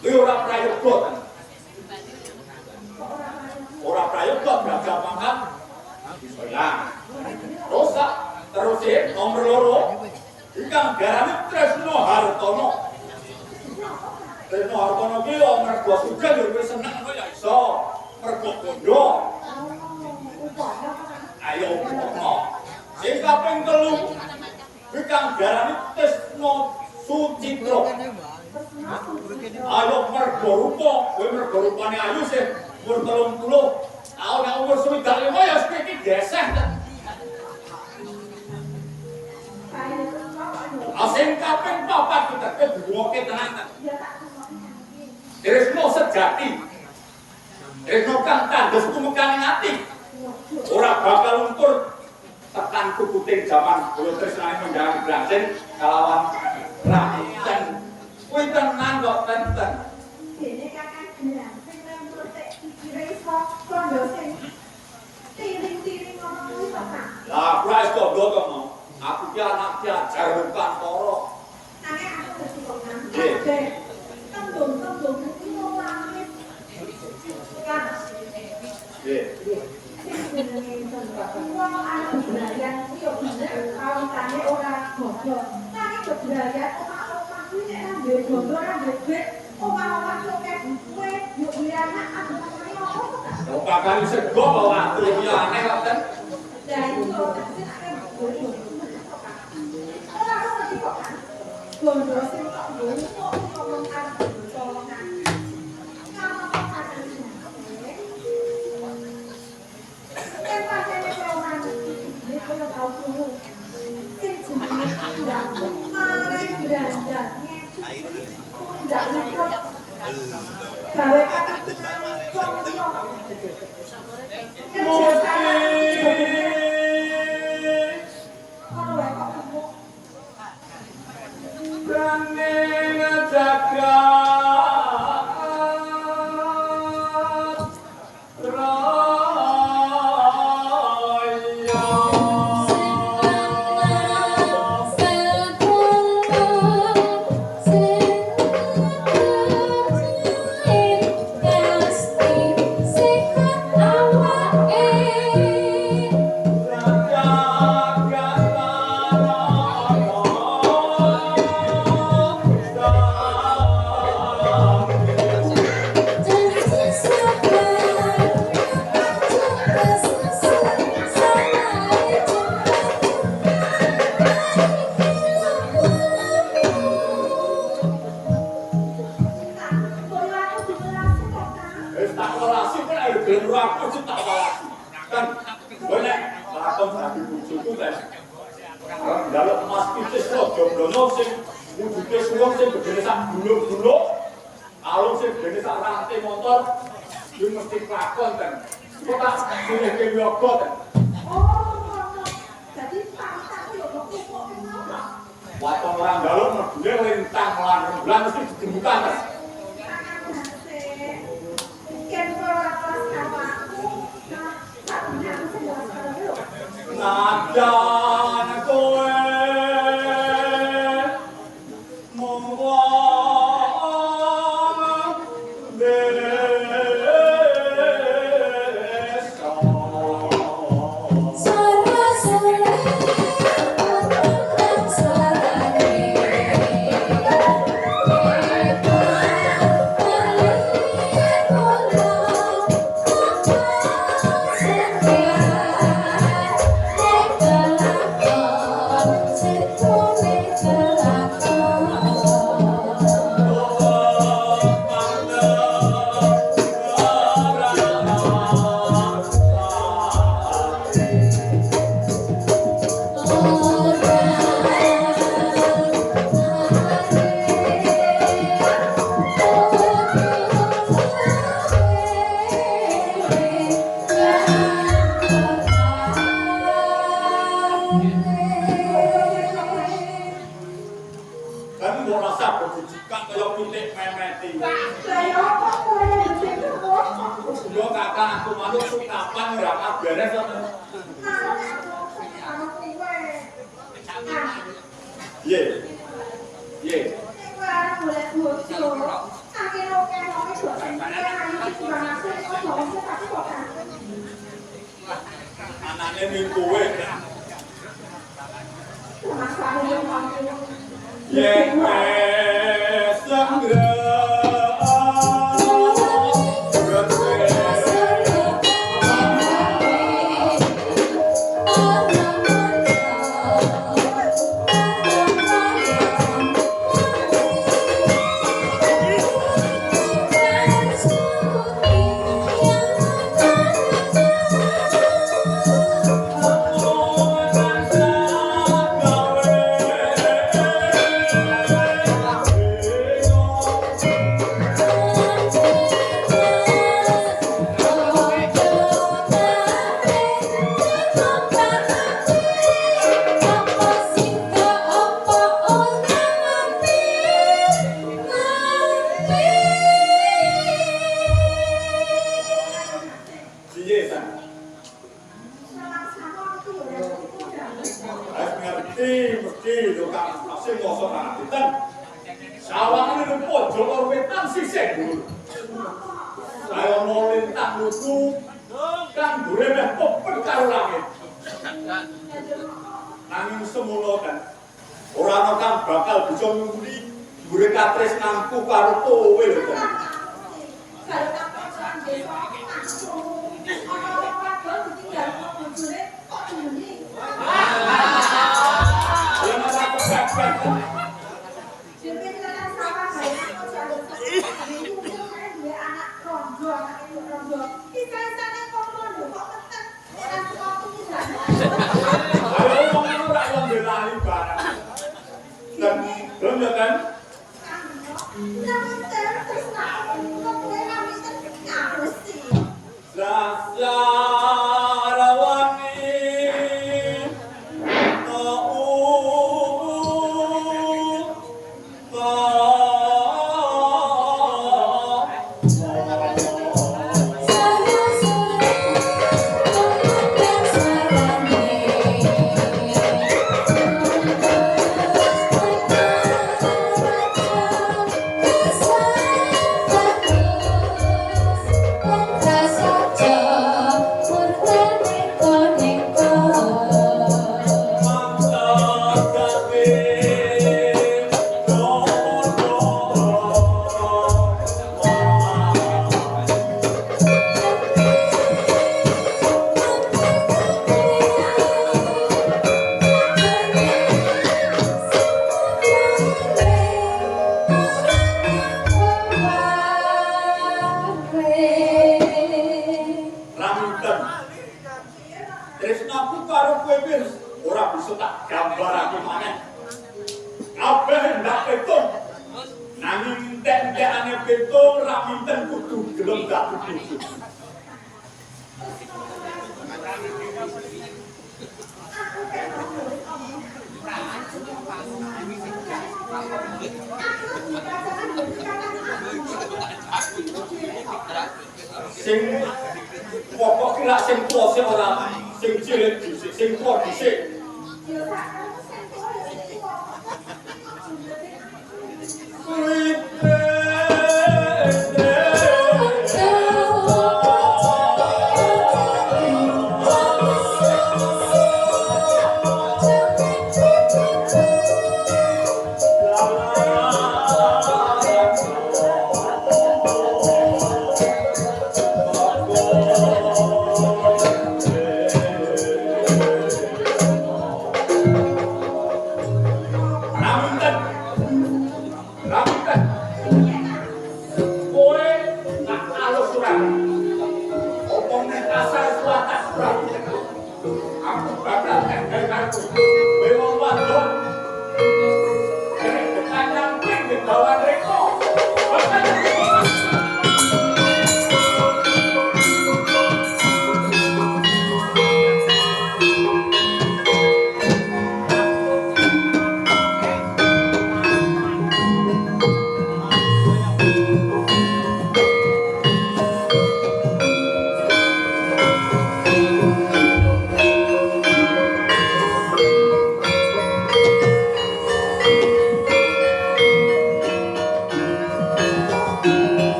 Kuwi ora prayoga. Ora prayoga gagah pangkat ilang. Terus nomor loro ingkang garane Tresno Hartono. Tresno Hartono ki yo mergo sugih yo wis seneng ngono ya iso. Mergo bondo. Ayo ngono. Sing kaping 3 ingkang garane Tresno Sucitro. Ayo mergo rupa, kowe mergo rupane ayu sih umur 30. Nek umur 25 ya iki geseh. Asing kaping 4 kita duwoke tenan. Tresno sejati. Tresno kang tandhes tumekaning ati. Ora bakal luntur tekan kukuting jaman kula tresnane menjangan Brasil kalawan rakyat. Kuwi tenan kok tenten. Dene kakang Gerang sing nemprotek pikire iso kondo sing tiring-tiring ngono kuwi kok. Lah, kuwi wis kondo kok mau. Aku ki anak diajar Nukantara. Nanging aku dadi kok nggih. Tembung-tembung iki wong kan. Nggih. Wong ana budaya kuwi yo bener kawitane ora bodoh. Nanging budaya omah-omah kuwi nek ngambil bodoh ngambil duit omah-omah kok kowe yo duwe anak aku ngomongin opo kok. Kok kakang sego bawa atu iki aneh kok ten. Lah iki kok bodoh. Ora ngerti kok. Bodoh sing kok kok ngomong karo tolongan. Kamu kok kakang kan pasane perumahan iki koyo tau turu. Sing jenenge ndang mare beranda. Ndak ngerti. Gawe Anaknya ning kowe. Yen wes mesti dokang masih ngosok anak kita. Sawang ini rumput, jolor wetan sisek dulu. Saya mau lintang luku, kan dure meh popet karo langit. Nanging semono kan, orang kan bakal bisa ngudi dure katres nangku karo kowe lho kan. Kalau kamu orang desa, orang wadon ditinggal bojone kok ngene. Yang ada kepepet. Jadi kita sama kayak aku jalan itu dia anak rondo, anak itu rondo. Kita sana ngomong lho kok tekan dengan sesuatu tidak. Ayo ngomong ora yang belani barang. Dan belum ya kan? Namun terus ngomongnya kami terus sih. Sasarawani tresnaku karo kowe wis ora bisa tak gambarake maneh. Kabeh ndak petung. Nanging entek-entekane petung ra minten kudu gelem dadi bojo. Sing pokok kira sing tuwa sing ora sing cilik dhisik sing tuwa dhisik. Yo tak